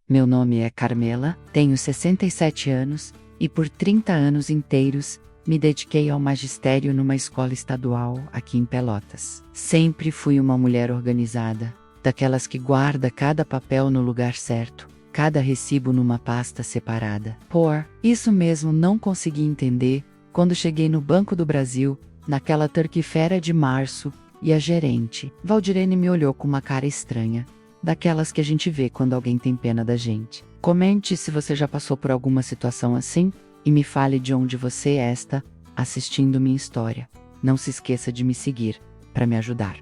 meu nome é Carmela, tenho 67 anos, e por 30 anos inteiros, me dediquei ao magistério numa escola estadual aqui em Pelotas. Sempre fui uma mulher organizada, daquelas que guarda cada papel no lugar certo, cada recibo numa pasta separada. Por isso mesmo não consegui entender, quando cheguei no Banco do Brasil, naquela terça-feira de março, e a gerente, Valdirene, me olhou com uma cara estranha, daquelas que a gente vê quando alguém tem pena da gente. Comente se você já passou por alguma situação assim, e me fale de onde você está assistindo minha história. Não se esqueça de me seguir, para me ajudar.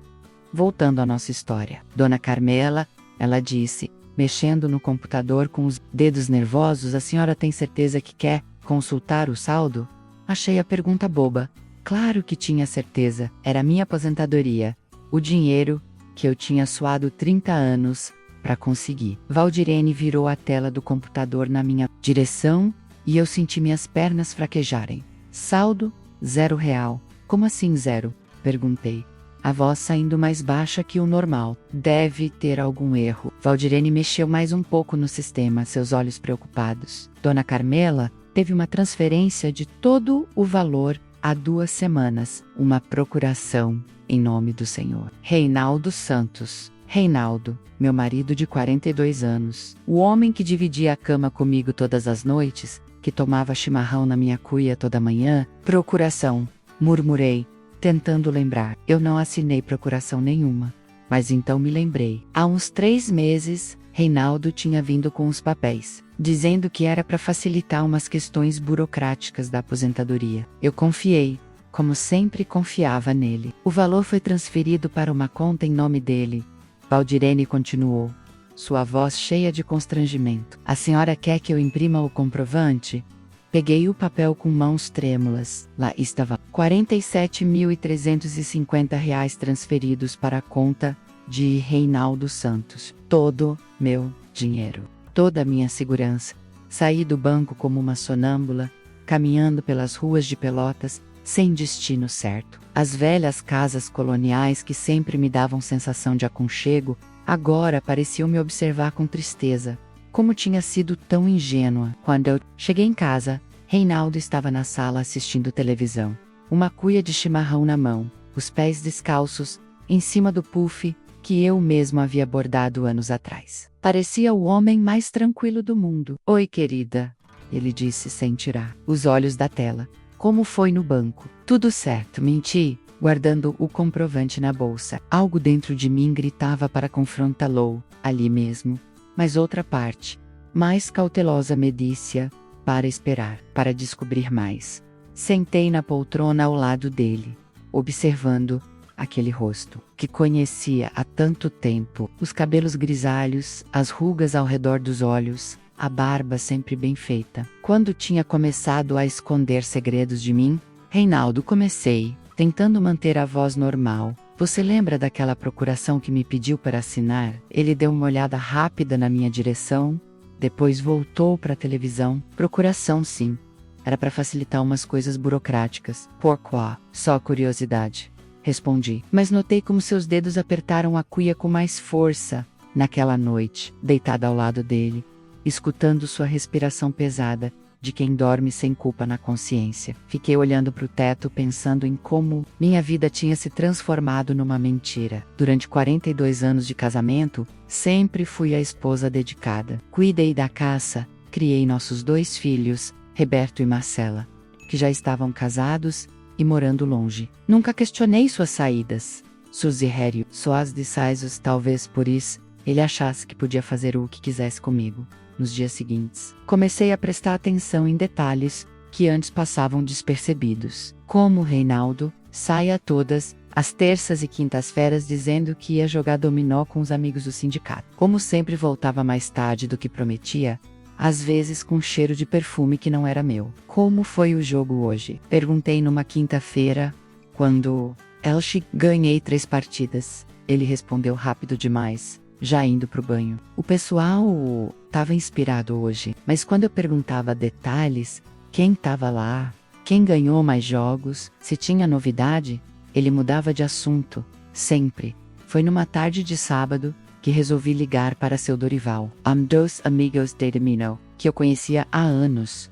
Voltando à nossa história. Dona Carmela, ela disse, mexendo no computador com os dedos nervosos: a senhora tem certeza que quer consultar o saldo? Achei a pergunta boba. Claro que tinha certeza, era minha aposentadoria, o dinheiro que eu tinha suado 30 anos para conseguir. Valdirene virou a tela do computador na minha direção e eu senti minhas pernas fraquejarem. Saldo, R$0. Como assim zero? Perguntei. A voz saindo mais baixa que o normal. Deve ter algum erro. Valdirene mexeu mais um pouco no sistema, seus olhos preocupados. Dona Carmela teve uma transferência de todo o valor há 2 semanas. Uma procuração, em nome do Senhor. Reinaldo Santos. Reinaldo, meu marido de 42 anos. O homem que dividia a cama comigo todas as noites, que tomava chimarrão na minha cuia toda manhã. Procuração, murmurei, tentando lembrar. Eu não assinei procuração nenhuma. Mas então me lembrei. Há uns 3 meses, Reinaldo tinha vindo com os papéis, dizendo que era para facilitar umas questões burocráticas da aposentadoria. Eu confiei, como sempre confiava nele. O valor foi transferido para uma conta em nome dele. Valdirene continuou, sua voz cheia de constrangimento. A senhora quer que eu imprima o comprovante? Peguei o papel com mãos trêmulas. Lá estava R$47.350 transferidos para a conta de Reinaldo Santos. Todo meu dinheiro, toda a minha segurança. Saí do banco como uma sonâmbula, caminhando pelas ruas de Pelotas, sem destino certo. As velhas casas coloniais que sempre me davam sensação de aconchego, agora pareciam me observar com tristeza. Como tinha sido tão ingênua. Quando eu cheguei em casa, Reinaldo estava na sala assistindo televisão. Uma cuia de chimarrão na mão, os pés descalços, em cima do puff que eu mesmo havia bordado anos atrás. Parecia o homem mais tranquilo do mundo. Oi, querida, ele disse sem tirar os olhos da tela. Como foi no banco? Tudo certo, menti, guardando o comprovante na bolsa. Algo dentro de mim gritava para confrontá-lo, ali mesmo. Mas outra parte, mais cautelosa, me disse para esperar, para descobrir mais. Sentei na poltrona ao lado dele, observando aquele rosto que conhecia há tanto tempo, os cabelos grisalhos, as rugas ao redor dos olhos, a barba sempre bem feita. Quando tinha começado a esconder segredos de mim, Reinaldo, comecei, tentando manter a voz normal. Você lembra daquela procuração que me pediu para assinar? Ele deu uma olhada rápida na minha direção, depois voltou para a televisão. Procuração, sim. Era para facilitar umas coisas burocráticas. Pourquoi? Só curiosidade. Respondi. Mas notei como seus dedos apertaram a cuia com mais força, naquela noite, deitada ao lado dele, escutando sua respiração pesada, de quem dorme sem culpa na consciência. Fiquei olhando para o teto pensando em como minha vida tinha se transformado numa mentira. Durante 42 anos de casamento, sempre fui a esposa dedicada. Cuidei da casa, criei nossos 2 filhos, Roberto e Marcela, que já estavam casados e morando longe. Nunca questionei suas saídas. Suzy Rério, suas decisões, talvez por isso, ele achasse que podia fazer o que quisesse comigo. Nos dias seguintes, comecei a prestar atenção em detalhes que antes passavam despercebidos. Como Reinaldo saía todas as terças e quintas-feiras dizendo que ia jogar dominó com os amigos do sindicato. Como sempre voltava mais tarde do que prometia, às vezes com cheiro de perfume que não era meu. Como foi o jogo hoje? Perguntei numa quinta-feira, quando Elche ganhei 3 partidas. Ele respondeu rápido demais, já indo pro banho. O pessoal estava inspirado hoje, mas quando eu perguntava detalhes, quem estava lá, quem ganhou mais jogos, se tinha novidade, ele mudava de assunto, sempre. Foi numa tarde de sábado, que resolvi ligar para seu Dorival. Dos amigos de Domino, que eu conhecia há anos.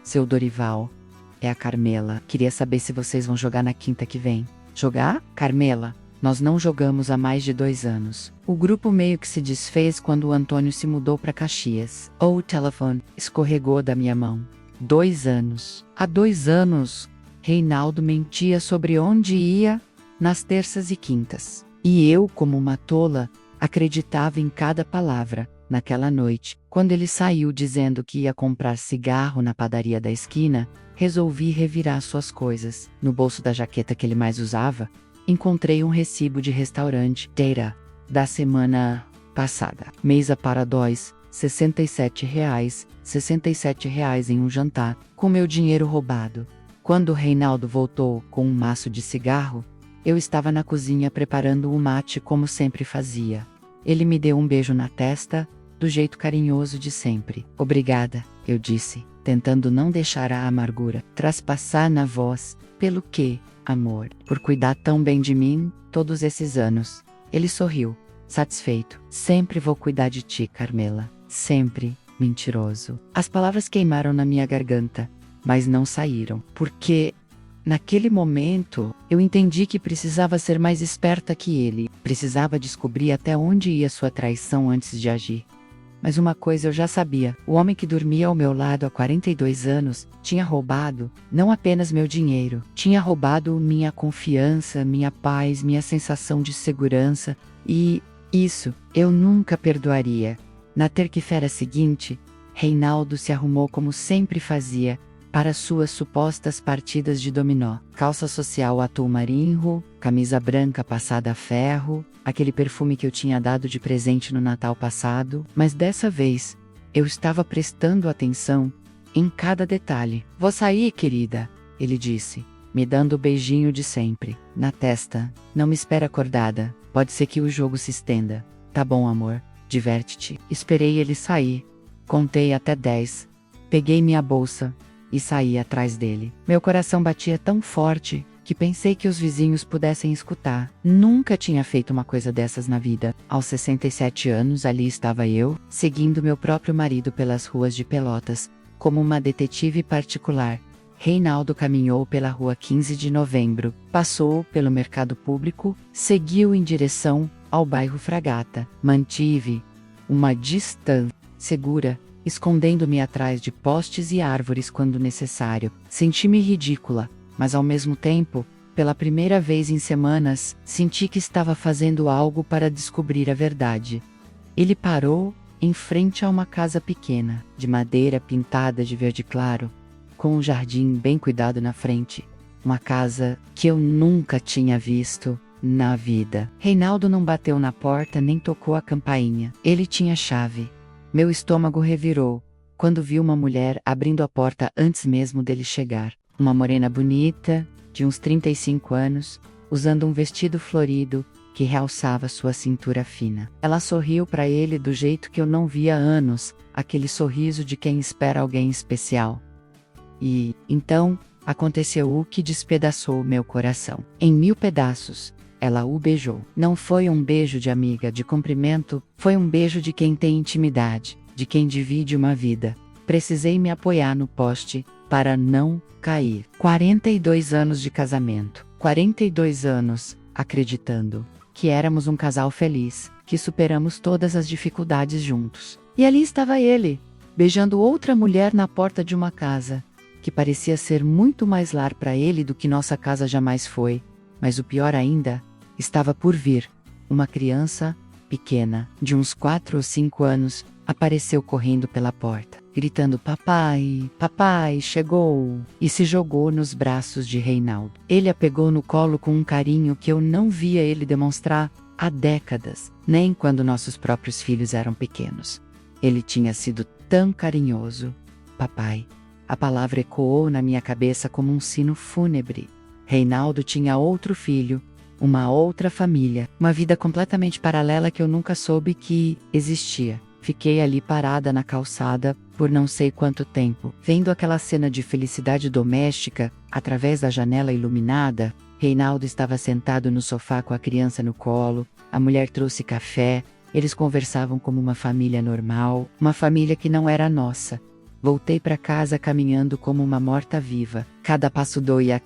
Seu Dorival, é a Carmela. Queria saber se vocês vão jogar na quinta que vem. Jogar? Carmela, nós não jogamos há mais de 2 anos. O grupo meio que se desfez quando o Antônio se mudou para Caxias. O telefone escorregou da minha mão. 2 anos. Há 2 anos, Reinaldo mentia sobre onde ia nas terças e quintas. E eu, como uma tola, acreditava em cada palavra. Naquela noite, quando ele saiu dizendo que ia comprar cigarro na padaria da esquina, resolvi revirar suas coisas. No bolso da jaqueta que ele mais usava, encontrei um recibo de restaurante Data da semana passada. Mesa para 2, R$ 67 em um jantar, com meu dinheiro roubado. Quando o Reinaldo voltou com um maço de cigarro, eu estava na cozinha preparando o mate como sempre fazia. Ele me deu um beijo na testa, do jeito carinhoso de sempre. Obrigada, eu disse, tentando não deixar a amargura traspassar na voz. Pelo quê, amor? Por cuidar tão bem de mim, todos esses anos. Ele sorriu, satisfeito. Sempre vou cuidar de ti, Carmela. Sempre, mentiroso. As palavras queimaram na minha garganta, mas não saíram, porque naquele momento, eu entendi que precisava ser mais esperta que ele. Precisava descobrir até onde ia sua traição antes de agir. Mas uma coisa eu já sabia: o homem que dormia ao meu lado há 42 anos tinha roubado não apenas meu dinheiro, tinha roubado minha confiança, minha paz, minha sensação de segurança, e isso eu nunca perdoaria. Na terça-feira seguinte, Reinaldo se arrumou como sempre fazia para suas supostas partidas de dominó. Calça social atum marinho, camisa branca passada a ferro, aquele perfume que eu tinha dado de presente no Natal passado, mas dessa vez, eu estava prestando atenção em cada detalhe. Vou sair, querida, ele disse, me dando o beijinho de sempre, na testa. Não me espera acordada, pode ser que o jogo se estenda. Tá bom, amor, diverte-te. Esperei ele sair, contei até 10, peguei minha bolsa e saí atrás dele. Meu coração batia tão forte que pensei que os vizinhos pudessem escutar. Nunca tinha feito uma coisa dessas na vida. Aos 67 anos, ali estava eu, seguindo meu próprio marido pelas ruas de Pelotas, como uma detetive particular. Reinaldo caminhou pela rua 15 de novembro, passou pelo mercado público, seguiu em direção ao bairro Fragata. Mantive uma distância segura, escondendo-me atrás de postes e árvores quando necessário. Senti-me ridícula, mas ao mesmo tempo, pela primeira vez em semanas, senti que estava fazendo algo para descobrir a verdade. Ele parou em frente a uma casa pequena, de madeira pintada de verde claro, com um jardim bem cuidado na frente. Uma casa que eu nunca tinha visto na vida. Reinaldo não bateu na porta nem tocou a campainha. Ele tinha chave. Meu estômago revirou quando vi uma mulher abrindo a porta antes mesmo dele chegar. Uma morena bonita, de uns 35 anos, usando um vestido florido que realçava sua cintura fina. Ela sorriu para ele do jeito que eu não via há anos, aquele sorriso de quem espera alguém especial. E, então, aconteceu o que despedaçou meu coração. Em 1000 pedaços, ela o beijou. Não foi um beijo de amiga, de cumprimento, foi um beijo de quem tem intimidade, de quem divide uma vida. Precisei me apoiar no poste para não cair. 42 anos de casamento. 42 anos, acreditando que éramos um casal feliz, que superamos todas as dificuldades juntos. E ali estava ele, beijando outra mulher na porta de uma casa, que parecia ser muito mais lar para ele do que nossa casa jamais foi. Mas o pior ainda estava por vir. Uma criança pequena, de uns 4 ou 5 anos, apareceu correndo pela porta, gritando papai, papai, chegou, e se jogou nos braços de Reinaldo. Ele a pegou no colo com um carinho que eu não via ele demonstrar há décadas, nem quando nossos próprios filhos eram pequenos. Ele tinha sido tão carinhoso. Papai. A palavra ecoou na minha cabeça como um sino fúnebre. Reinaldo tinha outro filho, uma outra família, uma vida completamente paralela que eu nunca soube que existia. Fiquei ali parada na calçada, por não sei quanto tempo, vendo aquela cena de felicidade doméstica, através da janela iluminada. Reinaldo estava sentado no sofá com a criança no colo, a mulher trouxe café, Eles conversavam como uma família normal, uma família que não era nossa. Voltei para casa caminhando como uma morta-viva. Cada passo doía,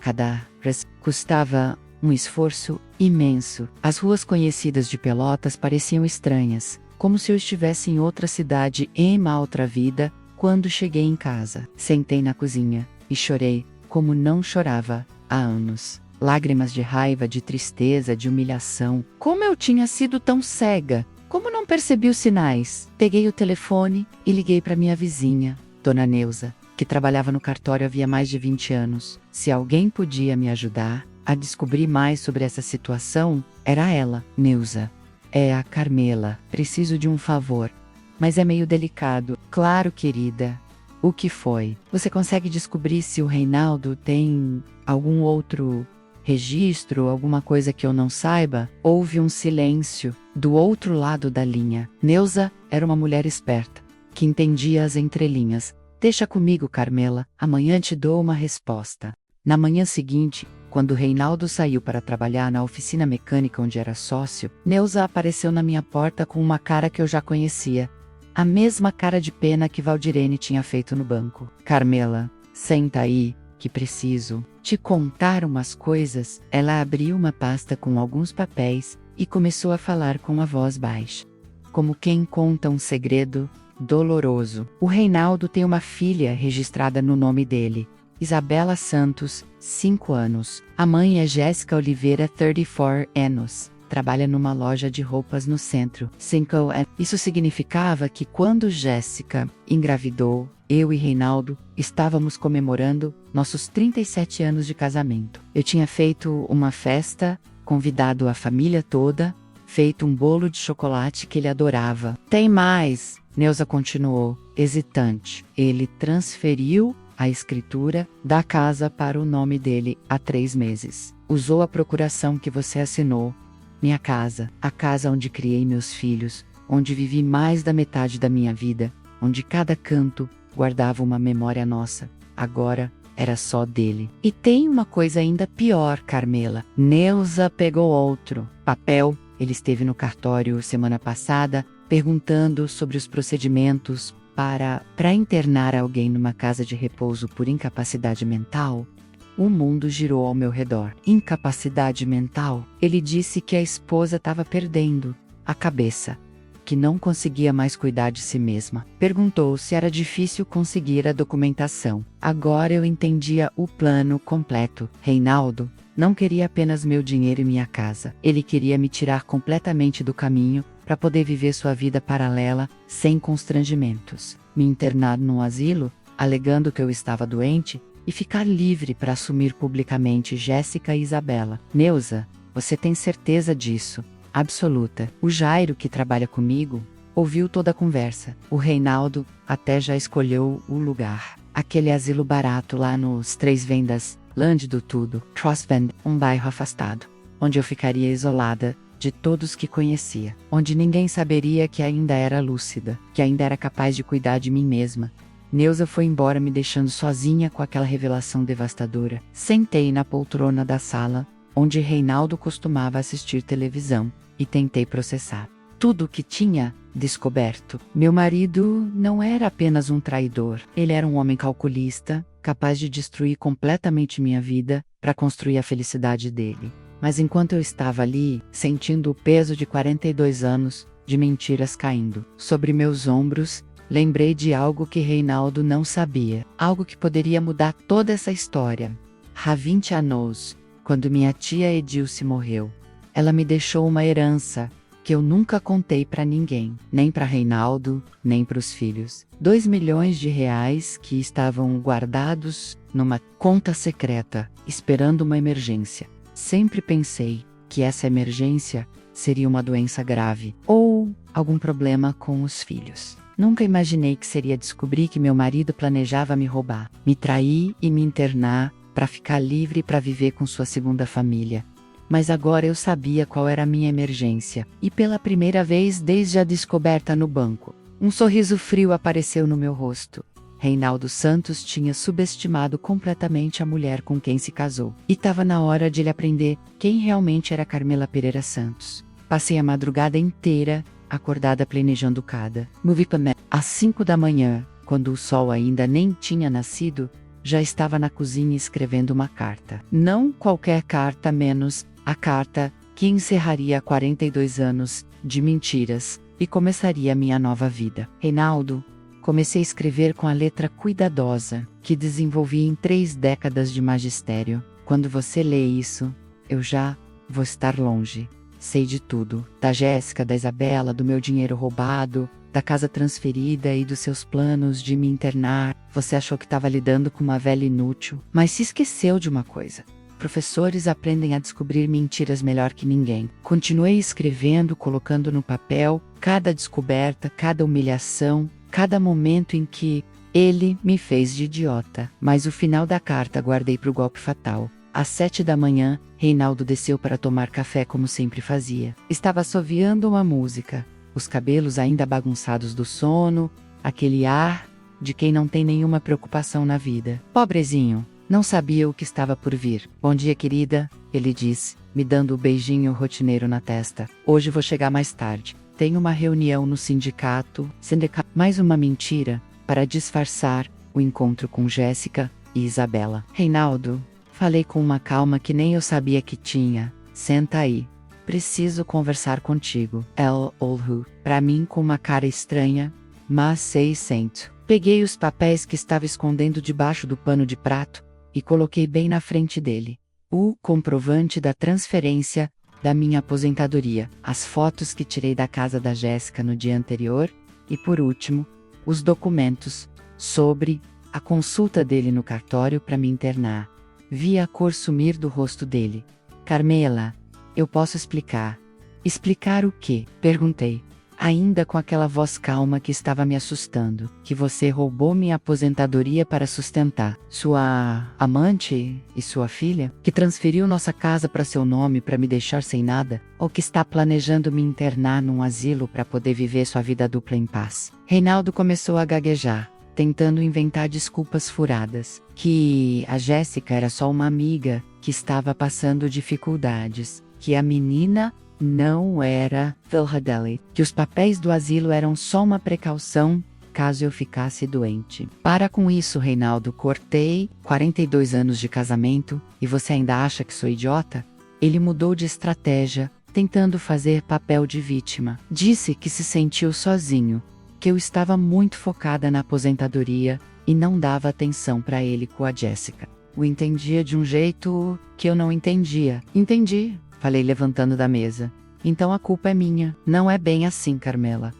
custava um esforço imenso. As ruas conhecidas de Pelotas pareciam estranhas, como se eu estivesse em outra cidade em uma outra vida. Quando cheguei em casa, sentei na cozinha e chorei, como não chorava há anos. Lágrimas de raiva, de tristeza, de humilhação. Como eu tinha sido tão cega? Como não percebi os sinais? Peguei o telefone e liguei para minha vizinha, Dona Neuza, que trabalhava no cartório havia mais de 20 anos. Se alguém podia me ajudar a descobrir mais sobre essa situação, era ela. Neuza, é a Carmela. Preciso de um favor. Mas é meio delicado. Claro, querida. O que foi? Você consegue descobrir se o Reinaldo tem algum outro registro, alguma coisa que eu não saiba? Houve um silêncio do outro lado da linha. Neuza era uma mulher esperta, que entendia as entrelinhas. Deixa comigo, Carmela. Amanhã te dou uma resposta. Na manhã seguinte, quando Reinaldo saiu para trabalhar na oficina mecânica onde era sócio, Neuza apareceu na minha porta com uma cara que eu já conhecia. A mesma cara de pena que Valdirene tinha feito no banco. Carmela, senta aí, que preciso te contar umas coisas. Ela abriu uma pasta com alguns papéis e começou a falar com a voz baixa, como quem conta um segredo doloroso. O Reinaldo tem uma filha registrada no nome dele, Isabela Santos, 5 anos. A mãe é Jéssica Oliveira, 34 anos. Trabalha numa loja de roupas no centro. Isso significava que quando Jéssica engravidou, eu e Reinaldo estávamos comemorando nossos 37 anos de casamento. Eu tinha feito uma festa, convidado a família toda, feito um bolo de chocolate que ele adorava. Tem mais, Neuza continuou, hesitante. Ele transferiu a escritura da casa para o nome dele há 3 meses. Usou a procuração que você assinou. Minha casa, a casa onde criei meus filhos, onde vivi mais da metade da minha vida, onde cada canto guardava uma memória nossa, agora era só dele. E tem uma coisa ainda pior, Carmela. Neuza pegou outro papel. Ele esteve no cartório semana passada, perguntando sobre os procedimentos para internar alguém numa casa de repouso por incapacidade mental. O mundo girou ao meu redor. Incapacidade mental? Ele disse que a esposa estava perdendo a cabeça, que não conseguia mais cuidar de si mesma. Perguntou se era difícil conseguir a documentação. Agora eu entendia o plano completo. Reinaldo não queria apenas meu dinheiro e minha casa. Ele queria me tirar completamente do caminho para poder viver sua vida paralela, sem constrangimentos. Me internar num asilo, alegando que eu estava doente, e ficar livre para assumir publicamente Jéssica e Isabela. Neuza, você tem certeza disso? Absoluta. O Jairo, que trabalha comigo, ouviu toda a conversa. O Reinaldo até já escolheu o lugar. Aquele asilo barato lá nos 3 Vendas, Land do Tudo, Crossvend, um bairro afastado, onde eu ficaria isolada de todos que conhecia, onde ninguém saberia que ainda era lúcida, que ainda era capaz de cuidar de mim mesma. Neuza foi embora me deixando sozinha com aquela revelação devastadora. Sentei na poltrona da sala, onde Reinaldo costumava assistir televisão, e tentei processar tudo o que tinha descoberto. Meu marido não era apenas um traidor. Ele era um homem calculista, capaz de destruir completamente minha vida para construir a felicidade dele. Mas enquanto eu estava ali, sentindo o peso de 42 anos de mentiras caindo sobre meus ombros, lembrei de algo que Reinaldo não sabia, algo que poderia mudar toda essa história. Há 20 anos, quando minha tia Edilce morreu, ela me deixou uma herança que eu nunca contei para ninguém, nem para Reinaldo, nem para os filhos. 2 milhões de reais que estavam guardados numa conta secreta, esperando uma emergência. Sempre pensei que essa emergência seria uma doença grave ou algum problema com os filhos. Nunca imaginei que seria descobrir que meu marido planejava me roubar, me trair e me internar para ficar livre para viver com sua segunda família. Mas agora eu sabia qual era a minha emergência, e pela primeira vez desde a descoberta no banco, um sorriso frio apareceu no meu rosto. Reinaldo Santos tinha subestimado completamente a mulher com quem se casou, e estava na hora de ele aprender quem realmente era Carmela Pereira Santos. Passei a madrugada inteira acordada planejando cada movimento. Às 5 da manhã, quando o sol ainda nem tinha nascido, já estava na cozinha escrevendo uma carta. Não qualquer carta, menos a carta que encerraria 42 anos de mentiras e começaria minha nova vida. Reinaldo, comecei a escrever com a letra cuidadosa que desenvolvi em 3 décadas de magistério. Quando você lê isso, eu já vou estar longe. Sei de tudo, da Jéssica, da Isabela, do meu dinheiro roubado, da casa transferida e dos seus planos de me internar. Você achou que estava lidando com uma velha inútil, mas se esqueceu de uma coisa. Professores aprendem a descobrir mentiras melhor que ninguém. Continuei escrevendo, colocando no papel cada descoberta, cada humilhação, cada momento em que ele me fez de idiota. Mas o final da carta guardei para o golpe fatal. Às 7 da manhã, Reinaldo desceu para tomar café como sempre fazia. Estava assoviando uma música, os cabelos ainda bagunçados do sono, aquele ar de quem não tem nenhuma preocupação na vida. Pobrezinho, não sabia o que estava por vir. Bom dia, querida, ele disse, me dando o beijinho rotineiro na testa. Hoje vou chegar mais tarde. Tenho uma reunião no sindicato. Mais uma mentira para disfarçar o encontro com Jéssica e Isabela. Reinaldo, falei com uma calma que nem eu sabia que tinha. Senta aí. Preciso conversar contigo. Ela olhou para mim com uma cara estranha, mas sento. Peguei os papéis que estava escondendo debaixo do pano de prato e coloquei bem na frente dele. O comprovante da transferência da minha aposentadoria, as fotos que tirei da casa da Jéssica no dia anterior e, por último, os documentos sobre a consulta dele no cartório para me internar. Vi a cor sumir do rosto dele. Carmela, eu posso explicar. Explicar o quê? Perguntei, ainda com aquela voz calma que estava me assustando. Que você roubou minha aposentadoria para sustentar sua amante e sua filha? Que transferiu nossa casa para seu nome para me deixar sem nada? Ou que está planejando me internar num asilo para poder viver sua vida dupla em paz? Reinaldo começou a gaguejar, tentando inventar desculpas furadas. Que a Jéssica era só uma amiga que estava passando dificuldades. Que a menina não era Philadelphia. Que os papéis do asilo eram só uma precaução caso eu ficasse doente. Para com isso, Reinaldo, cortei 42 anos de casamento e você ainda acha que sou idiota? Ele mudou de estratégia, tentando fazer papel de vítima. Disse que se sentiu sozinho, que eu estava muito focada na aposentadoria e não dava atenção para ele com a Jéssica. O entendia de um jeito que eu não entendia. Entendi, falei levantando da mesa. Então a culpa é minha. Não é bem assim, Carmela.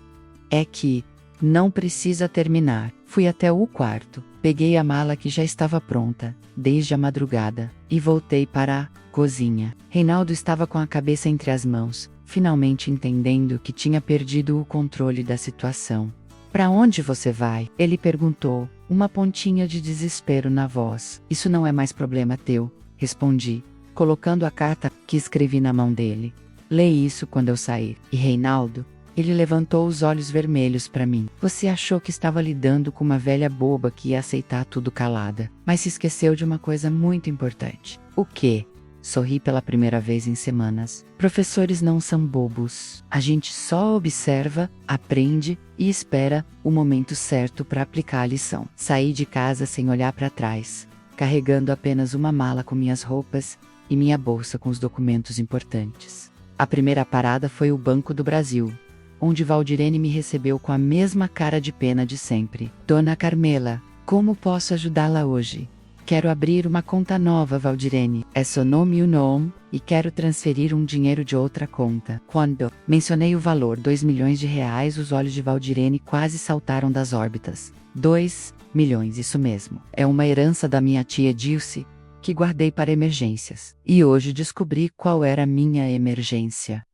É que não precisa terminar. Fui até o quarto, peguei a mala que já estava pronta, desde a madrugada, e voltei para a cozinha. Reinaldo estava com a cabeça entre as mãos, finalmente entendendo que tinha perdido o controle da situação. Para onde você vai? Ele perguntou, uma pontinha de desespero na voz. Isso não é mais problema teu, respondi, colocando a carta que escrevi na mão dele. Lê isso quando eu sair. E Reinaldo? Ele levantou os olhos vermelhos para mim. Você achou que estava lidando com uma velha boba que ia aceitar tudo calada, mas se esqueceu de uma coisa muito importante. O quê? Sorri pela primeira vez em semanas. Professores não são bobos. A gente só observa, aprende e espera o momento certo para aplicar a lição. Saí de casa sem olhar para trás, carregando apenas uma mala com minhas roupas e minha bolsa com os documentos importantes. A primeira parada foi o Banco do Brasil, onde Valdirene me recebeu com a mesma cara de pena de sempre. Dona Carmela, como posso ajudá-la hoje? Quero abrir uma conta nova, Valdirene. É seu nome e o nome, e quero transferir um dinheiro de outra conta. Quando mencionei o valor, 2 milhões de reais, os olhos de Valdirene quase saltaram das órbitas. 2 milhões, isso mesmo. É uma herança da minha tia Dilce, que guardei para emergências. E hoje descobri qual era a minha emergência.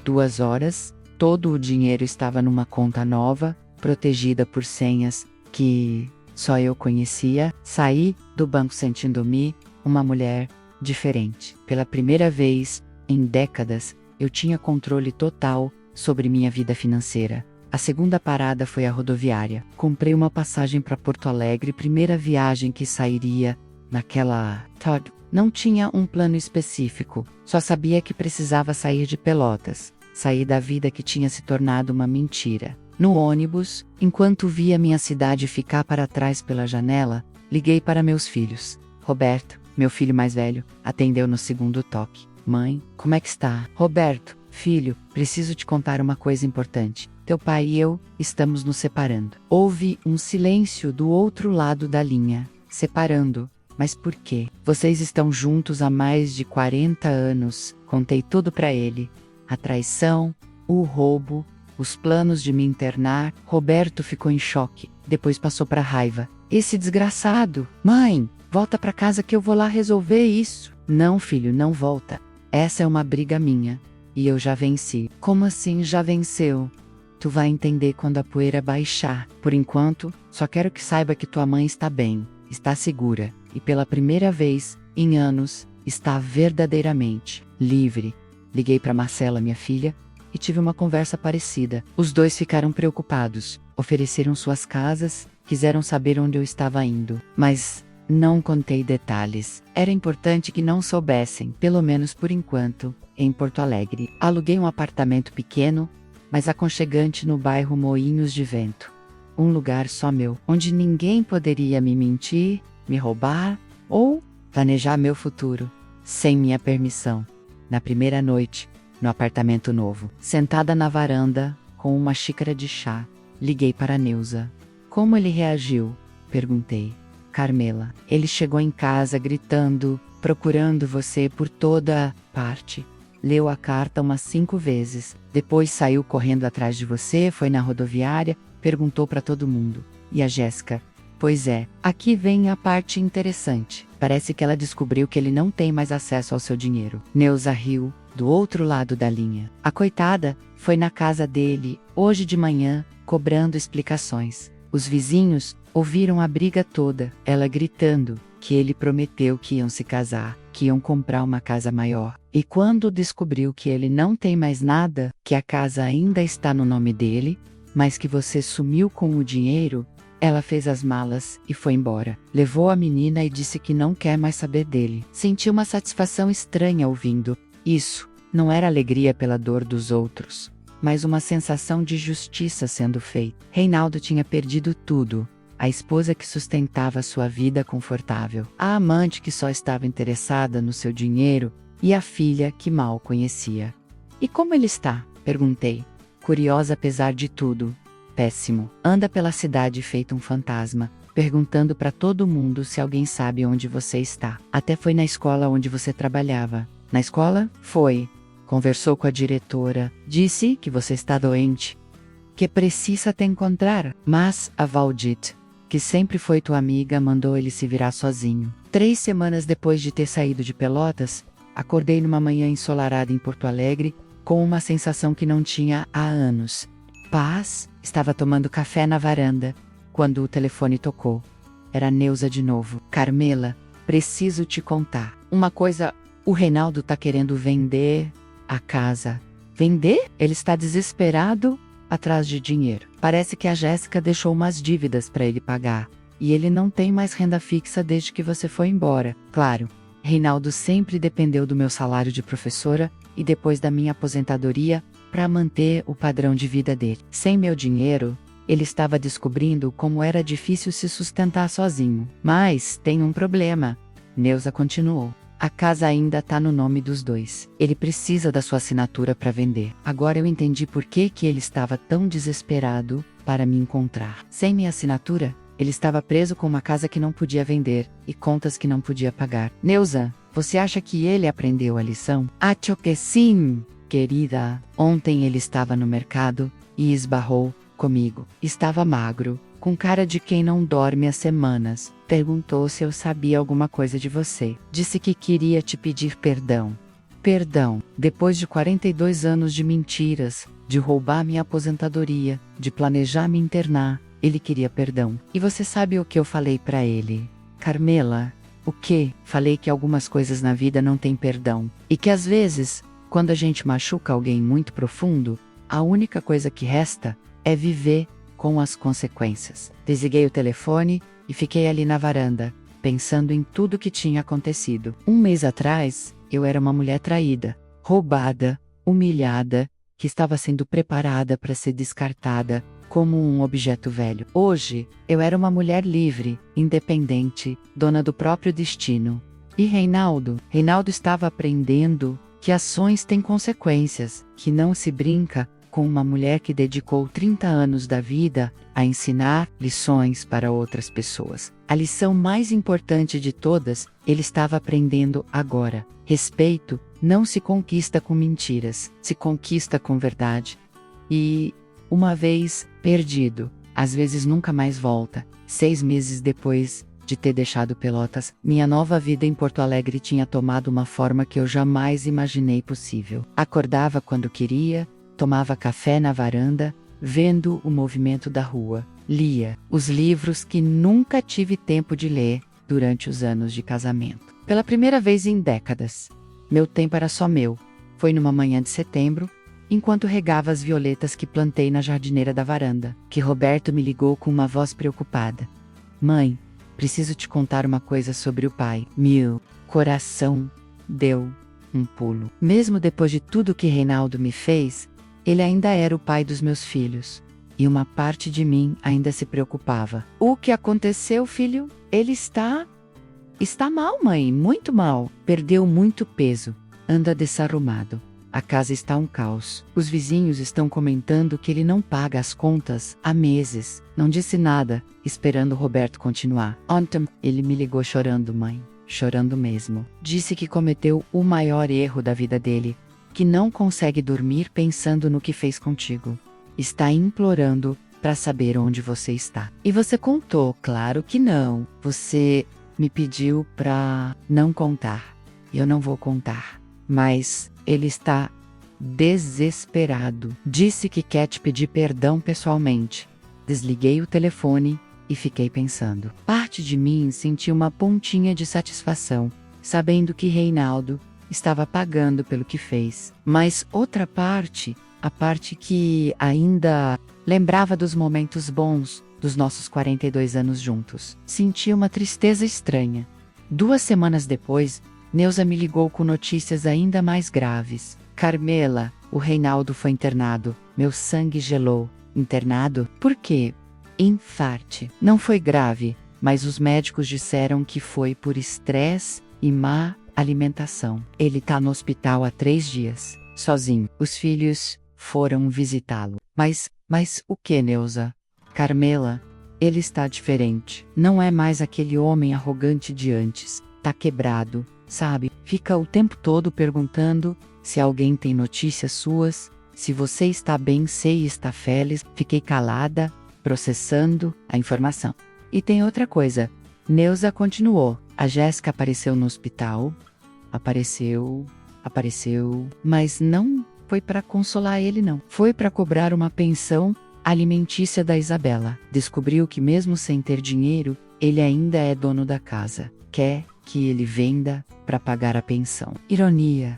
2 horas, todo o dinheiro estava numa conta nova, protegida por senhas que só eu conhecia. Saí do banco sentindo-me uma mulher diferente. Pela primeira vez em décadas, eu tinha controle total sobre minha vida financeira. A segunda parada foi a rodoviária. Comprei uma passagem para Porto Alegre, primeira viagem que sairia naquela tarde. Não tinha um plano específico, só sabia que precisava sair de Pelotas. Saí da vida que tinha se tornado uma mentira. No ônibus, enquanto via minha cidade ficar para trás pela janela, liguei para meus filhos. Roberto, meu filho mais velho, atendeu no segundo toque. Mãe, como é que está? Roberto, filho, preciso te contar uma coisa importante. Teu pai e eu estamos nos separando. Houve um silêncio do outro lado da linha. Separando? Mas por quê? Vocês estão juntos há mais de 40 anos. Contei tudo para ele. A traição, o roubo, os planos de me internar. Roberto ficou em choque. Depois passou para raiva. Esse desgraçado! Mãe, volta para casa que eu vou lá resolver isso. Não, filho, não volta. Essa é uma briga minha. E eu já venci. Como assim já venceu? Tu vai entender quando a poeira baixar. Por enquanto, só quero que saiba que tua mãe está bem, está segura. E pela primeira vez, em anos, está verdadeiramente livre. Liguei para Marcela, minha filha, e tive uma conversa parecida. Os dois ficaram preocupados, ofereceram suas casas, quiseram saber onde eu estava indo. Mas não contei detalhes. Era importante que não soubessem, pelo menos por enquanto, em Porto Alegre. Aluguei um apartamento pequeno, mas aconchegante no bairro Moinhos de Vento. Um lugar só meu, onde ninguém poderia me mentir, me roubar ou planejar meu futuro, sem minha permissão. Na primeira noite, no apartamento novo, sentada na varanda, com uma xícara de chá, liguei para Neuza. Como ele reagiu? Perguntei. Carmela, ele chegou em casa gritando, procurando você por toda parte. Leu a carta umas 5 vezes, depois saiu correndo atrás de você, foi na rodoviária, perguntou para todo mundo. E a Jéssica? Pois é, aqui vem a parte interessante. Parece que ela descobriu que ele não tem mais acesso ao seu dinheiro. Neuza riu, do outro lado da linha. A coitada foi na casa dele, hoje de manhã, cobrando explicações. Os vizinhos ouviram a briga toda, ela gritando que ele prometeu que iam se casar, que iam comprar uma casa maior. E quando descobriu que ele não tem mais nada, que a casa ainda está no nome dele, mas que você sumiu com o dinheiro, ela fez as malas e foi embora. Levou a menina e disse que não quer mais saber dele. Senti uma satisfação estranha ouvindo isso. Não era alegria pela dor dos outros, mas uma sensação de justiça sendo feita. Reinaldo tinha perdido tudo. A esposa que sustentava sua vida confortável, a amante que só estava interessada no seu dinheiro e a filha que mal conhecia. E como ele está? Perguntei, curiosa apesar de tudo. Péssimo. Anda pela cidade feito um fantasma, perguntando para todo mundo se alguém sabe onde você está. Até foi na escola onde você trabalhava. Na escola? Foi. Conversou com a diretora, disse que você está doente, que precisa te encontrar, mas a Valdit, que sempre foi tua amiga, mandou ele se virar sozinho. 3 semanas depois de ter saído de Pelotas, acordei numa manhã ensolarada em Porto Alegre, com uma sensação que não tinha há anos. Paz, estava tomando café na varanda, quando o telefone tocou. Era Neuza de novo. Carmela, preciso te contar uma coisa. O Reinaldo tá querendo vender a casa. Vender? Ele está desesperado, atrás de dinheiro. Parece que a Jéssica deixou umas dívidas para ele pagar. E ele não tem mais renda fixa desde que você foi embora. Claro, Reinaldo sempre dependeu do meu salário de professora e depois da minha aposentadoria para manter o padrão de vida dele. Sem meu dinheiro, ele estava descobrindo como era difícil se sustentar sozinho. Mas tem um problema. Neuza continuou. A casa ainda está no nome dos dois. Ele precisa da sua assinatura para vender. Agora eu entendi por que ele estava tão desesperado para me encontrar. Sem minha assinatura, ele estava preso com uma casa que não podia vender e contas que não podia pagar. Neuza, você acha que ele aprendeu a lição? Acho que sim, querida. Ontem ele estava no mercado e esbarrou comigo. Estava magro, com cara de quem não dorme há semanas. Perguntou se eu sabia alguma coisa de você. Disse que queria te pedir perdão. Perdão, depois de 42 anos de mentiras, de roubar minha aposentadoria, de planejar me internar, ele queria perdão. E você sabe o que eu falei pra ele? Carmela, o quê? Falei que algumas coisas na vida não têm perdão. E que às vezes, quando a gente machuca alguém muito profundo, a única coisa que resta é viver com as consequências. Desliguei o telefone e fiquei ali na varanda, pensando em tudo que tinha acontecido. 1 mês atrás, eu era uma mulher traída, roubada, humilhada, que estava sendo preparada para ser descartada como um objeto velho. Hoje, eu era uma mulher livre, independente, dona do próprio destino. E Reinaldo estava aprendendo que ações têm consequências, que não se brinca com uma mulher que dedicou 30 anos da vida a ensinar lições para outras pessoas. A lição mais importante de todas, ele estava aprendendo agora. Respeito não se conquista com mentiras, se conquista com verdade. E, uma vez perdido, às vezes nunca mais volta. 6 meses depois de ter deixado Pelotas, minha nova vida em Porto Alegre tinha tomado uma forma que eu jamais imaginei possível. Acordava quando queria, tomava café na varanda, vendo o movimento da rua. Lia os livros que nunca tive tempo de ler durante os anos de casamento. Pela primeira vez em décadas, meu tempo era só meu. Foi numa manhã de setembro, enquanto regava as violetas que plantei na jardineira da varanda, que Roberto me ligou com uma voz preocupada. Mãe, preciso te contar uma coisa sobre o pai. Meu coração deu um pulo. Mesmo depois de tudo que Reinaldo me fez, ele ainda era o pai dos meus filhos. E uma parte de mim ainda se preocupava. O que aconteceu, filho? Ele está mal, mãe, muito mal. Perdeu muito peso. Anda desarrumado. A casa está um caos. Os vizinhos estão comentando que ele não paga as contas há meses. Não disse nada, esperando Roberto continuar. Ontem, ele me ligou chorando, mãe. Chorando mesmo. Disse que cometeu o maior erro da vida dele. Que não consegue dormir pensando no que fez contigo. Está implorando para saber onde você está. E você contou? Claro que não. Você me pediu para não contar. E eu não vou contar. Mas ele está desesperado. Disse que quer te pedir perdão pessoalmente. Desliguei o telefone e fiquei pensando. Parte de mim sentiu uma pontinha de satisfação, sabendo que Reinaldo estava pagando pelo que fez. Mas outra parte, a parte que ainda lembrava dos momentos bons dos nossos 42 anos juntos, sentia uma tristeza estranha. 2 semanas depois, Neuza me ligou com notícias ainda mais graves. Carmela, o Reinaldo foi internado. Meu sangue gelou. Internado? Por quê? Infarte. Não foi grave, mas os médicos disseram que foi por estresse e má alimentação. Ele tá no hospital há 3 dias, sozinho. Os filhos foram visitá-lo. Mas o que, Neuza? Carmela, ele está diferente. Não é mais aquele homem arrogante de antes. Tá quebrado, sabe? Fica o tempo todo perguntando se alguém tem notícias suas, se você está bem, se está feliz. Fiquei calada, processando a informação. E tem outra coisa. Neuza continuou. A Jéssica apareceu no hospital. Apareceu, mas não foi para consolar ele, não. Foi para cobrar uma pensão alimentícia da Isabela. Descobriu que mesmo sem ter dinheiro, ele ainda é dono da casa. Quer que ele venda para pagar a pensão. Ironia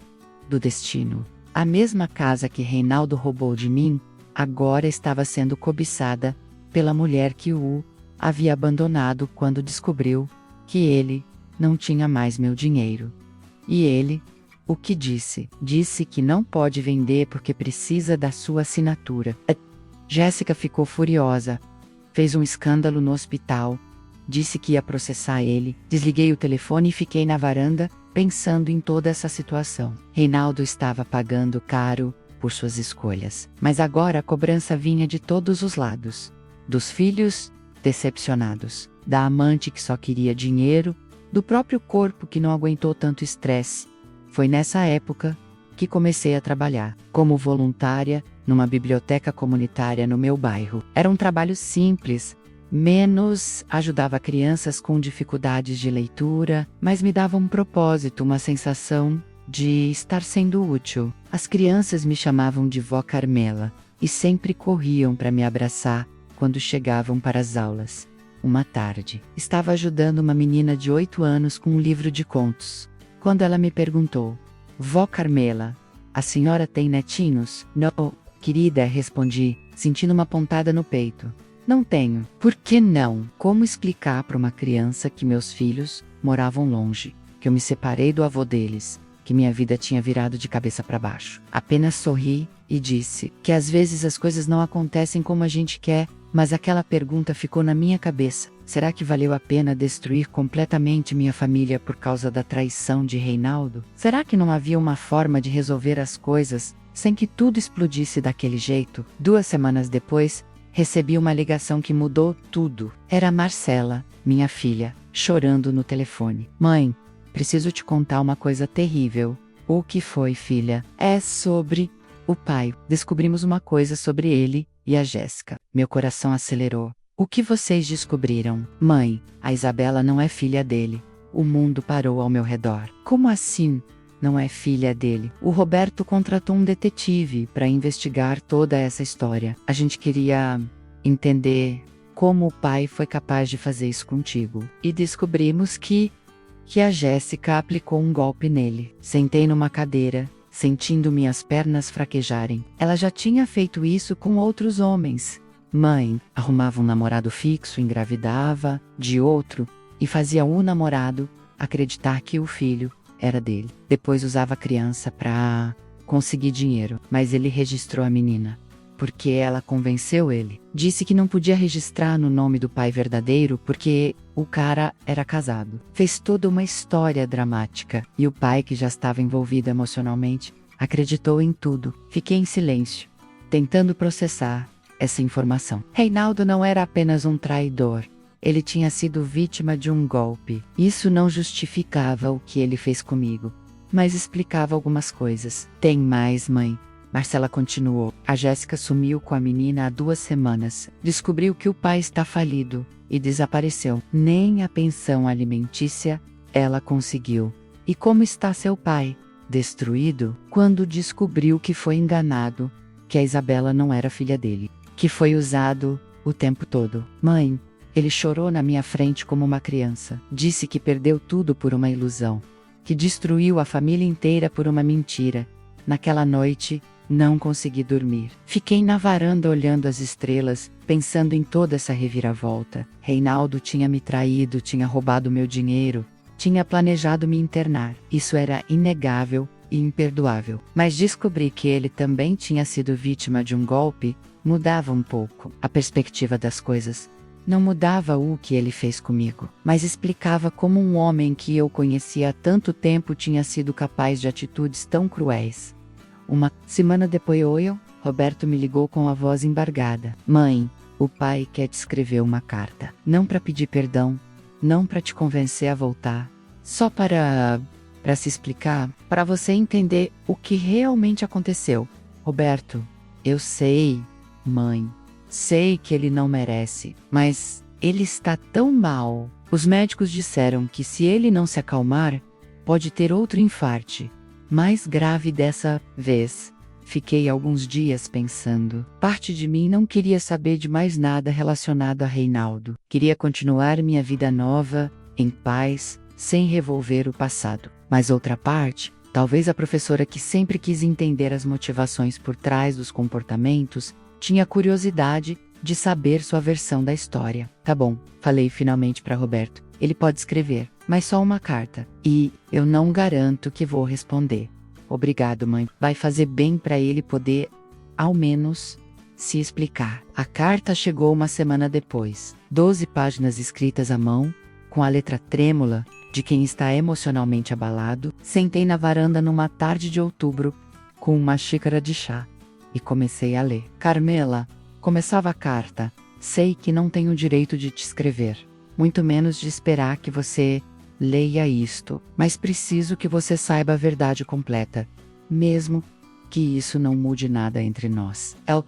do destino. A mesma casa que Reinaldo roubou de mim, agora estava sendo cobiçada pela mulher que o havia abandonado quando descobriu que ele não tinha mais meu dinheiro. E ele, o que disse? Disse que não pode vender porque precisa da sua assinatura. Jéssica ficou furiosa. Fez um escândalo no hospital. Disse que ia processar ele. Desliguei o telefone e fiquei na varanda, pensando em toda essa situação. Reinaldo estava pagando caro por suas escolhas. Mas agora a cobrança vinha de todos os lados. Dos filhos, decepcionados. Da amante que só queria dinheiro. Do próprio corpo que não aguentou tanto estresse. Foi nessa época que comecei a trabalhar como voluntária numa biblioteca comunitária no meu bairro. Era um trabalho simples, menos ajudava crianças com dificuldades de leitura, mas me dava um propósito, uma sensação de estar sendo útil. As crianças me chamavam de vó Carmela e sempre corriam para me abraçar quando chegavam para as aulas. Uma tarde, estava ajudando uma menina de 8 anos com um livro de contos. Quando ela me perguntou: Vó Carmela, a senhora tem netinhos? Não, querida, respondi, sentindo uma pontada no peito. Não tenho. Por que não? Como explicar para uma criança que meus filhos moravam longe, que eu me separei do avô deles, que minha vida tinha virado de cabeça para baixo. Apenas sorri e disse que às vezes as coisas não acontecem como a gente quer, mas aquela pergunta ficou na minha cabeça. Será que valeu a pena destruir completamente minha família por causa da traição de Reinaldo? Será que não havia uma forma de resolver as coisas sem que tudo explodisse daquele jeito? 2 semanas depois, recebi uma ligação que mudou tudo. Era Marcela, minha filha, chorando no telefone. Mãe, preciso te contar uma coisa terrível. O que foi, filha? É sobre o pai. Descobrimos uma coisa sobre ele e a Jéssica. Meu coração acelerou. O que vocês descobriram? Mãe, a Isabela não é filha dele. O mundo parou ao meu redor. Como assim? Não é filha dele? O Roberto contratou um detetive para investigar toda essa história. A gente queria entender como o pai foi capaz de fazer isso contigo. E descobrimos que a Jéssica aplicou um golpe nele. Sentei numa cadeira, sentindo minhas pernas fraquejarem. Ela já tinha feito isso com outros homens. Mãe, arrumava um namorado fixo, engravidava de outro e fazia o namorado acreditar que o filho era dele. Depois usava a criança para conseguir dinheiro, mas ele registrou a menina, porque ela convenceu ele. Disse que não podia registrar no nome do pai verdadeiro porque o cara era casado. Fez toda uma história dramática e o pai, que já estava envolvido emocionalmente, acreditou em tudo. Fiquei em silêncio, tentando processar essa informação. Reinaldo não era apenas um traidor. Ele tinha sido vítima de um golpe. Isso não justificava o que ele fez comigo, mas explicava algumas coisas. Tem mais, mãe. Marcela continuou. A Jéssica sumiu com a menina há 2 semanas. Descobriu que o pai está falido e desapareceu. Nem a pensão alimentícia ela conseguiu. E como está seu pai? Destruído? Quando descobriu que foi enganado, que a Isabela não era filha dele, que foi usado o tempo todo. Mãe, ele chorou na minha frente como uma criança. Disse que perdeu tudo por uma ilusão, que destruiu a família inteira por uma mentira. Naquela noite, não consegui dormir. Fiquei na varanda olhando as estrelas, pensando em toda essa reviravolta. Reinaldo tinha me traído, tinha roubado meu dinheiro, tinha planejado me internar. Isso era inegável e imperdoável. Mas descobri que ele também tinha sido vítima de um golpe. Mudava um pouco a perspectiva das coisas. Não mudava o que ele fez comigo, mas explicava como um homem que eu conhecia há tanto tempo tinha sido capaz de atitudes tão cruéis. Uma semana depois, Roberto me ligou com a voz embargada. Mãe, o pai quer te escrever uma carta. Não para pedir perdão, não para te convencer a voltar, só para se explicar, para você entender o que realmente aconteceu. Roberto, eu sei, mãe, sei que ele não merece, mas ele está tão mal. Os médicos disseram que se ele não se acalmar, pode ter outro infarte, mais grave dessa vez. Fiquei alguns dias pensando. Parte de mim não queria saber de mais nada relacionado a Reinaldo. Queria continuar minha vida nova, em paz, sem revolver o passado. Mas outra parte, talvez a professora que sempre quis entender as motivações por trás dos comportamentos, tinha curiosidade de saber sua versão da história. Tá bom, falei finalmente para Roberto. Ele pode escrever, mas só uma carta. E eu não garanto que vou responder. Obrigado, mãe. Vai fazer bem para ele poder, ao menos, se explicar. A carta chegou uma semana depois. 12 páginas escritas à mão, com a letra trêmula de quem está emocionalmente abalado. Sentei na varanda numa tarde de outubro, com uma xícara de chá, e comecei a ler. Carmela, começava a carta. Sei que não tenho o direito de te escrever, muito menos de esperar que você leia isto, mas preciso que você saiba a verdade completa, mesmo que isso não mude nada entre nós. Ela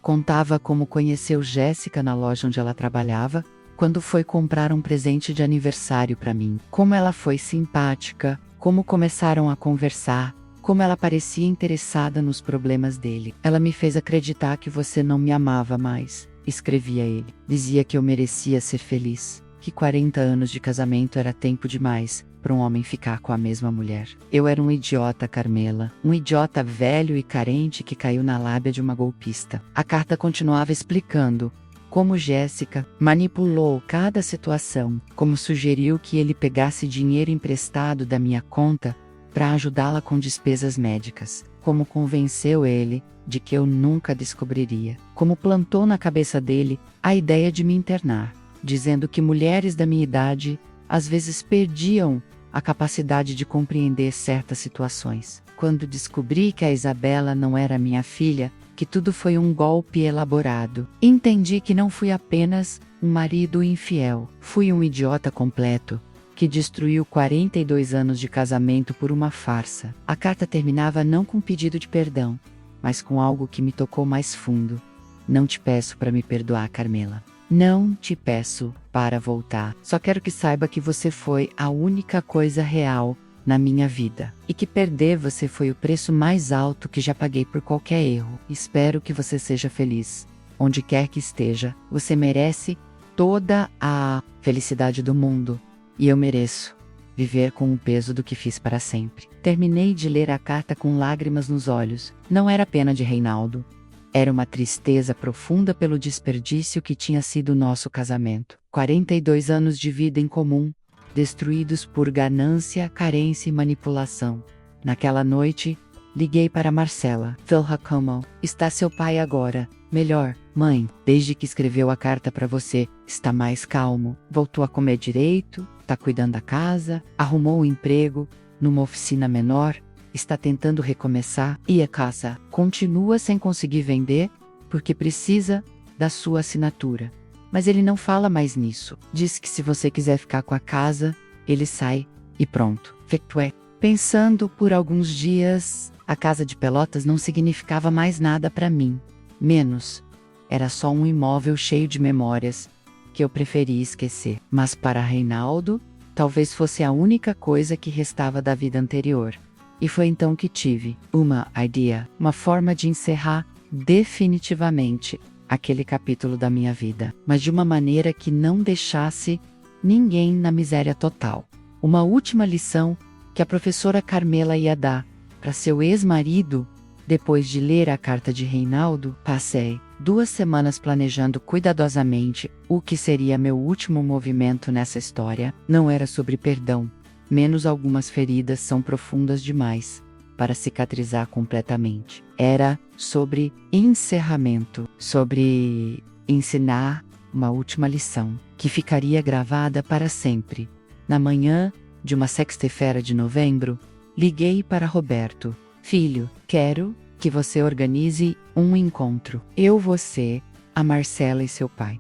contava como conheceu Jéssica na loja onde ela trabalhava, quando foi comprar um presente de aniversário para mim. Como ela foi simpática, como começaram a conversar, como ela parecia interessada nos problemas dele. Ela me fez acreditar que você não me amava mais, escrevia ele. Dizia que eu merecia ser feliz, que 40 anos de casamento era tempo demais para um homem ficar com a mesma mulher. Eu era um idiota, Carmela, um idiota velho e carente que caiu na lábia de uma golpista. A carta continuava explicando como Jéssica manipulou cada situação, como sugeriu que ele pegasse dinheiro emprestado da minha conta para ajudá-la com despesas médicas. Como convenceu ele de que eu nunca descobriria. Como plantou na cabeça dele a ideia de me internar, dizendo que mulheres da minha idade às vezes perdiam a capacidade de compreender certas situações. Quando descobri que a Isabela não era minha filha, que tudo foi um golpe elaborado, entendi que não fui apenas um marido infiel, fui um idiota completo, que destruiu 42 anos de casamento por uma farsa. A carta terminava não com pedido de perdão, mas com algo que me tocou mais fundo. Não te peço para me perdoar, Carmela. Não te peço para voltar. Só quero que saiba que você foi a única coisa real na minha vida. E que perder você foi o preço mais alto que já paguei por qualquer erro. Espero que você seja feliz. Onde quer que esteja, você merece toda a felicidade do mundo. E eu mereço viver com o peso do que fiz para sempre. Terminei de ler a carta com lágrimas nos olhos. Não era pena de Reinaldo. Era uma tristeza profunda pelo desperdício que tinha sido nosso casamento. 42 anos de vida em comum, destruídos por ganância, carência e manipulação. Naquela noite, liguei para Marcela. Filha, como está seu pai agora? Melhor, mãe. Desde que escreveu a carta para você, está mais calmo. Voltou a comer direito, está cuidando da casa, arrumou um emprego numa oficina menor. Está tentando recomeçar e a casa continua sem conseguir vender porque precisa da sua assinatura. Mas ele não fala mais nisso. Diz que se você quiser ficar com a casa, ele sai e pronto. Feito é. Pensando por alguns dias, a casa de Pelotas não significava mais nada para mim. Menos. Era só um imóvel cheio de memórias que eu preferia esquecer. Mas para Reinaldo, talvez fosse a única coisa que restava da vida anterior. E foi então que tive uma ideia, uma forma de encerrar definitivamente aquele capítulo da minha vida, mas de uma maneira que não deixasse ninguém na miséria total. Uma última lição que a professora Carmela ia dar para seu ex-marido, depois de ler a carta de Reinaldo. Passei 2 semanas planejando cuidadosamente o que seria meu último movimento nessa história. Não era sobre perdão. Menos algumas feridas são profundas demais para cicatrizar completamente. Era sobre encerramento, sobre ensinar uma última lição, que ficaria gravada para sempre. Na manhã de uma sexta-feira de novembro, liguei para Roberto. Filho, quero que você organize um encontro. Eu, você, a Marcela e seu pai.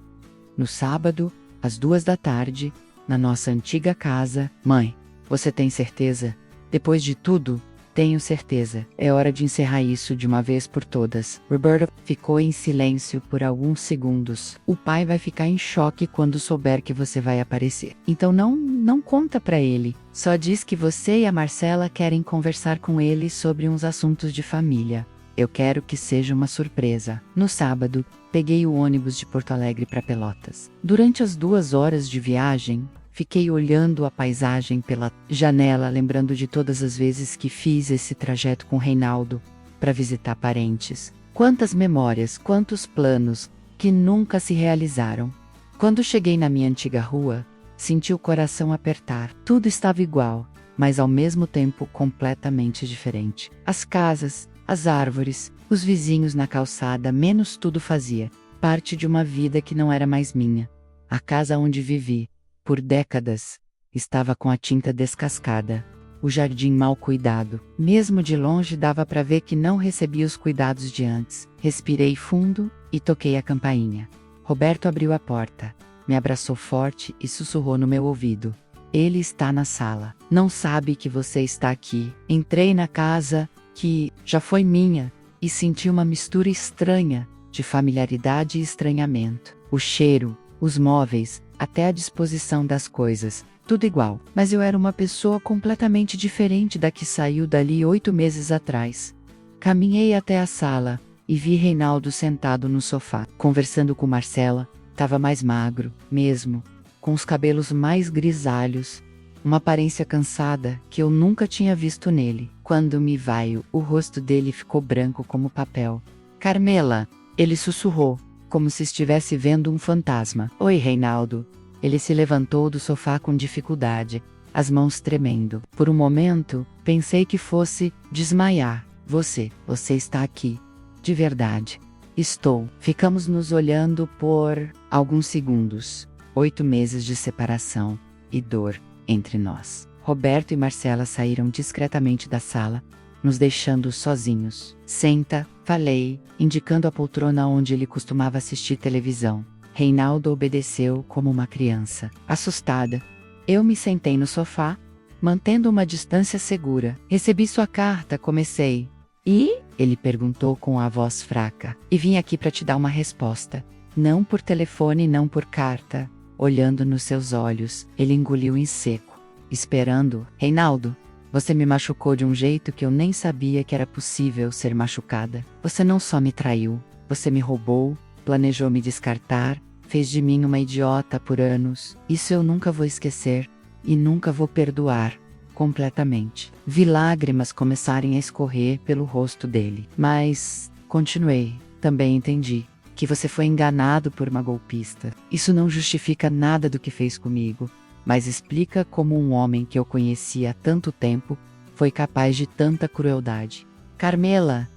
No sábado, às 2 da tarde, na nossa antiga casa. Mãe, você tem certeza? Depois de tudo, tenho certeza. É hora de encerrar isso de uma vez por todas. Roberto ficou em silêncio por alguns segundos. O pai vai ficar em choque quando souber que você vai aparecer. Então não conta pra ele. Só diz que você e a Marcela querem conversar com ele sobre uns assuntos de família. Eu quero que seja uma surpresa. No sábado, peguei o ônibus de Porto Alegre para Pelotas. Durante as 2 horas de viagem, fiquei olhando a paisagem pela janela, lembrando de todas as vezes que fiz esse trajeto com Reinaldo para visitar parentes. Quantas memórias, quantos planos que nunca se realizaram. Quando cheguei na minha antiga rua, senti o coração apertar. Tudo estava igual, mas ao mesmo tempo completamente diferente. As casas, as árvores, os vizinhos na calçada, menos tudo fazia parte de uma vida que não era mais minha. A casa onde vivi por décadas estava com a tinta descascada, o jardim mal cuidado. Mesmo de longe dava para ver que não recebia os cuidados de antes. Respirei fundo e toquei a campainha. Roberto abriu a porta, me abraçou forte e sussurrou no meu ouvido. Ele está na sala. Não sabe que você está aqui. Entrei na casa, que já foi minha, e senti uma mistura estranha de familiaridade e estranhamento. O cheiro, os móveis, até a disposição das coisas, tudo igual. Mas eu era uma pessoa completamente diferente da que saiu dali 8 meses atrás. Caminhei até a sala e vi Reinaldo sentado no sofá, conversando com Marcela. Tava mais magro, mesmo, com os cabelos mais grisalhos, uma aparência cansada que eu nunca tinha visto nele. Quando me veio, o rosto dele ficou branco como papel. Carmela, ele sussurrou, como se estivesse vendo um fantasma. Oi, Reinaldo. Ele se levantou do sofá com dificuldade. as mãos tremendo. Por um momento, pensei que fosse desmaiar. Você está aqui. De verdade. Estou. Ficamos nos olhando por alguns segundos. 8 meses de separação e dor entre nós. Roberto e Marcela saíram discretamente da sala, nos deixando sozinhos. Senta, falei, indicando a poltrona onde ele costumava assistir televisão. Reinaldo obedeceu como uma criança. Assustada, eu me sentei no sofá, mantendo uma distância segura. Recebi sua carta, comecei. E? Ele perguntou com a voz fraca. E vim aqui para te dar uma resposta. Não por telefone, não por carta. Olhando nos seus olhos, ele engoliu em seco. Esperando. Reinaldo, você me machucou de um jeito que eu nem sabia que era possível ser machucada. Você não só me traiu, você me roubou, planejou me descartar, fez de mim uma idiota por anos. Isso eu nunca vou esquecer e nunca vou perdoar. Completamente. Vi lágrimas começarem a escorrer pelo rosto dele. Mas, continuei, também entendi que você foi enganado por uma golpista. Isso não justifica nada do que fez comigo, mas explica como um homem que eu conhecia há tanto tempo foi capaz de tanta crueldade. Carmela,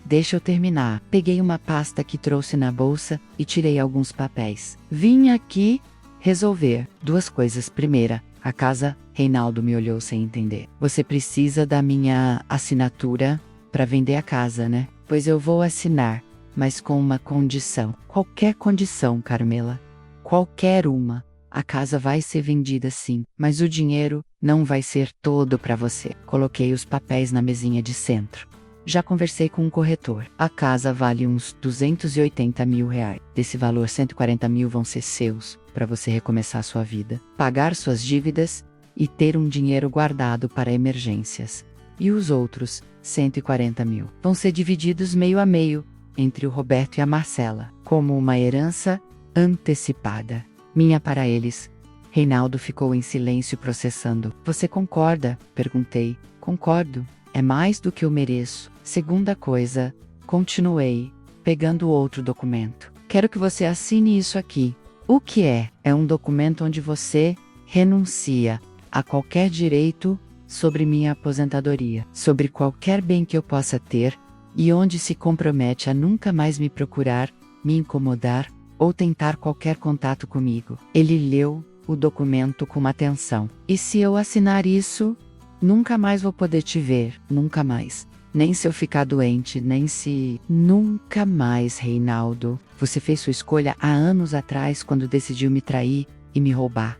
deixa eu terminar. Peguei uma pasta que trouxe na bolsa e tirei alguns papéis. Vim aqui resolver 2 coisas. Primeira, a casa. Reinaldo me olhou sem entender. Você precisa da minha assinatura para vender a casa, né? Pois eu vou assinar, mas com uma condição. Qualquer condição, Carmela. Qualquer uma. A casa vai ser vendida sim, mas o dinheiro não vai ser todo para você. Coloquei os papéis na mesinha de centro. Já conversei com um corretor. A casa vale uns 280 mil reais. Desse valor, 140 mil vão ser seus, para você recomeçar sua vida, pagar suas dívidas e ter um dinheiro guardado para emergências. E os outros, 140 mil, vão ser divididos meio a meio entre o Roberto e a Marcela, como uma herança antecipada. Minha para eles. Reinaldo ficou em silêncio processando. Você concorda? Perguntei. Concordo. É mais do que eu mereço. Segunda coisa, continuei, pegando outro documento. Quero que você assine isso aqui. O que é? É um documento onde você renuncia a qualquer direito sobre minha aposentadoria, sobre qualquer bem que eu possa ter, e onde se compromete a nunca mais me procurar, me incomodar ou tentar qualquer contato comigo. Ele leu o documento com atenção. E se eu assinar isso, nunca mais vou poder te ver, nunca mais. Nem se eu ficar doente, nem se... Nunca mais, Reinaldo. Você fez sua escolha há anos atrás quando decidiu me trair e me roubar.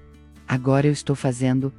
Agora eu estou fazendo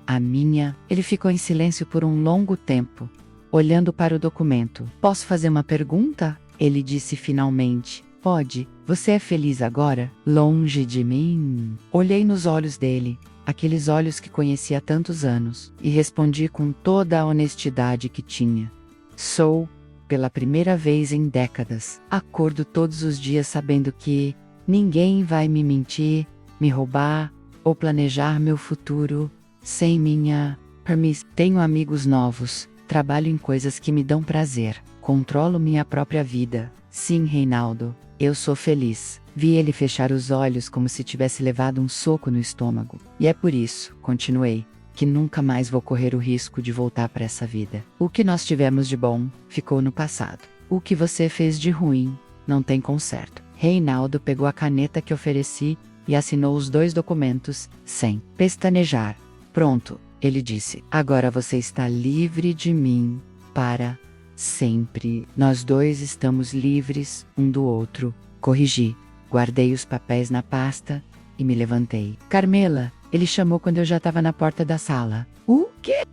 a minha... Ele ficou em silêncio por um longo tempo, olhando para o documento. Posso fazer uma pergunta? Ele disse finalmente. Pode. Você é feliz agora? Longe de mim? Olhei nos olhos dele, aqueles olhos que conheci há tantos anos, e respondi com toda a honestidade que tinha. Sou, pela primeira vez em décadas. Acordo todos os dias sabendo que ninguém vai me mentir, me roubar ou planejar meu futuro sem minha permissão. Tenho amigos novos, trabalho em coisas que me dão prazer, controlo minha própria vida. Sim, Reinaldo, eu sou feliz. Vi ele fechar os olhos como se tivesse levado um soco no estômago. E é por isso, continuei, que nunca mais vou correr o risco de voltar para essa vida. O que nós tivemos de bom, ficou no passado. O que você fez de ruim, não tem conserto. Reinaldo pegou a caneta que ofereci e assinou os 2 documentos, sem pestanejar. Pronto, ele disse. Agora você está livre de mim, para sempre. Nós 2 estamos livres um do outro. Corrigi. Guardei os papéis na pasta e me levantei. Carmela, ele chamou quando eu já estava na porta da sala. O quê?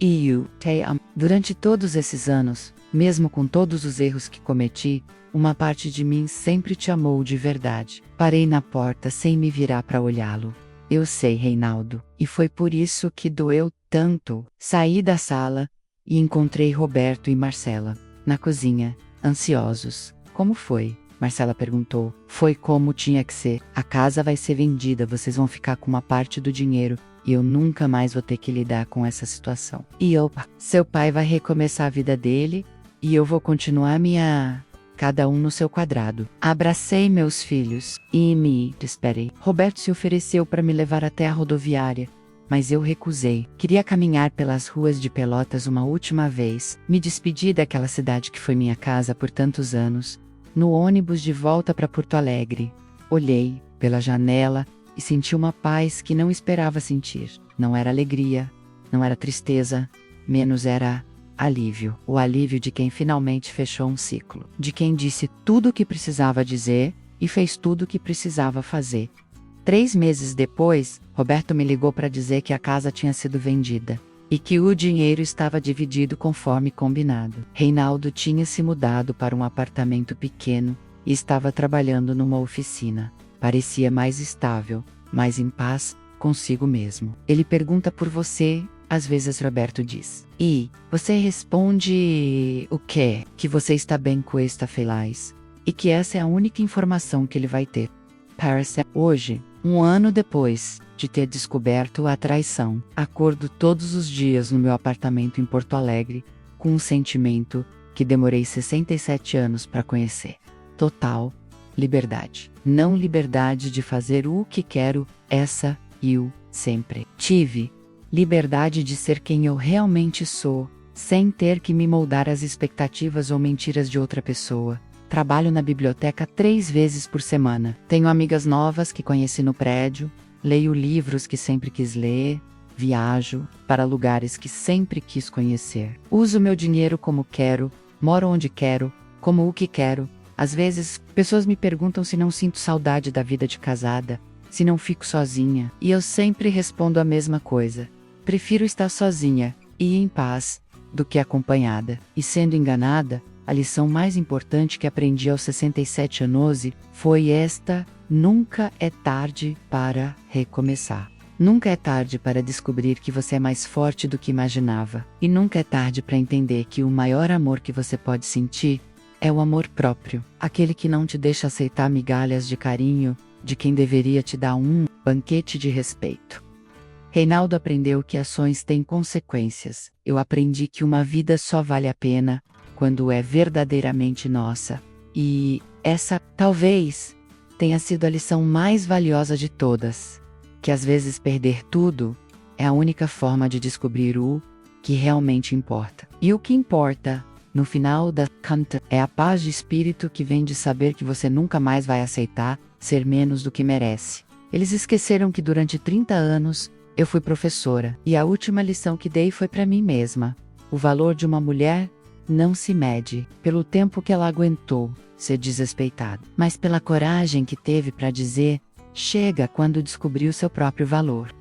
Durante todos esses anos, mesmo com todos os erros que cometi, uma parte de mim sempre te amou de verdade. Parei na porta sem me virar para olhá-lo. Eu sei, Reinaldo, e foi por isso que doeu tanto. Saí da sala e encontrei Roberto e Marcela na cozinha, ansiosos. Como foi? Marcela perguntou. Foi como tinha que ser. A casa vai ser vendida, vocês vão ficar com uma parte do dinheiro e eu nunca mais vou ter que lidar com essa situação. E seu pai vai recomeçar a vida dele e eu vou continuar a minha... Cada um no seu quadrado. Abracei meus filhos e me despedei. Roberto se ofereceu para me levar até a rodoviária mas eu recusei. Queria caminhar pelas ruas de Pelotas uma última vez. Me despedi daquela cidade que foi minha casa por tantos anos, no ônibus de volta para Porto Alegre. Olhei pela janela e senti uma paz que não esperava sentir. Não era alegria, não era tristeza, menos era alívio. O alívio de quem finalmente fechou um ciclo. De quem disse tudo o que precisava dizer e fez tudo o que precisava fazer. 3 meses depois, Roberto me ligou para dizer que a casa tinha sido vendida e que o dinheiro estava dividido conforme combinado. Reinaldo tinha se mudado para um apartamento pequeno e estava trabalhando numa oficina. Parecia mais estável, mais em paz consigo mesmo. Ele pergunta por você, às vezes Roberto diz. E você responde o quê? Que você está bem com esta feliz. E que essa é a única informação que ele vai ter. Parece hoje, 1 ano depois de ter descoberto a traição, acordo todos os dias no meu apartamento em Porto Alegre, com um sentimento que demorei 67 anos para conhecer. Total liberdade. Não liberdade de fazer o que quero, essa eu sempre tive. Liberdade de ser quem eu realmente sou, sem ter que me moldar às expectativas ou mentiras de outra pessoa. Trabalho na biblioteca 3 vezes por semana. Tenho amigas novas que conheci no prédio, leio livros que sempre quis ler, viajo para lugares que sempre quis conhecer. Uso meu dinheiro como quero, moro onde quero, como o que quero. Às vezes, pessoas me perguntam se não sinto saudade da vida de casada, se não fico sozinha, e eu sempre respondo a mesma coisa. Prefiro estar sozinha e em paz do que acompanhada. E sendo enganada, a lição mais importante que aprendi aos 67 anos foi esta: nunca é tarde para recomeçar. Nunca é tarde para descobrir que você é mais forte do que imaginava. E nunca é tarde para entender que o maior amor que você pode sentir é o amor próprio. Aquele que não te deixa aceitar migalhas de carinho de quem deveria te dar um banquete de respeito. Reinaldo aprendeu que ações têm consequências. Eu aprendi que uma vida só vale a pena quando é verdadeiramente nossa. E essa, talvez, tenha sido a lição mais valiosa de todas. Que às vezes perder tudo é a única forma de descobrir o que realmente importa. E o que importa, no final da conta, é a paz de espírito que vem de saber que você nunca mais vai aceitar ser menos do que merece. Eles esqueceram que durante 30 anos eu fui professora, e a última lição que dei foi para mim mesma. O valor de uma mulher não se mede pelo tempo que ela aguentou ser desrespeitada, mas pela coragem que teve para dizer chega quando descobriu seu próprio valor.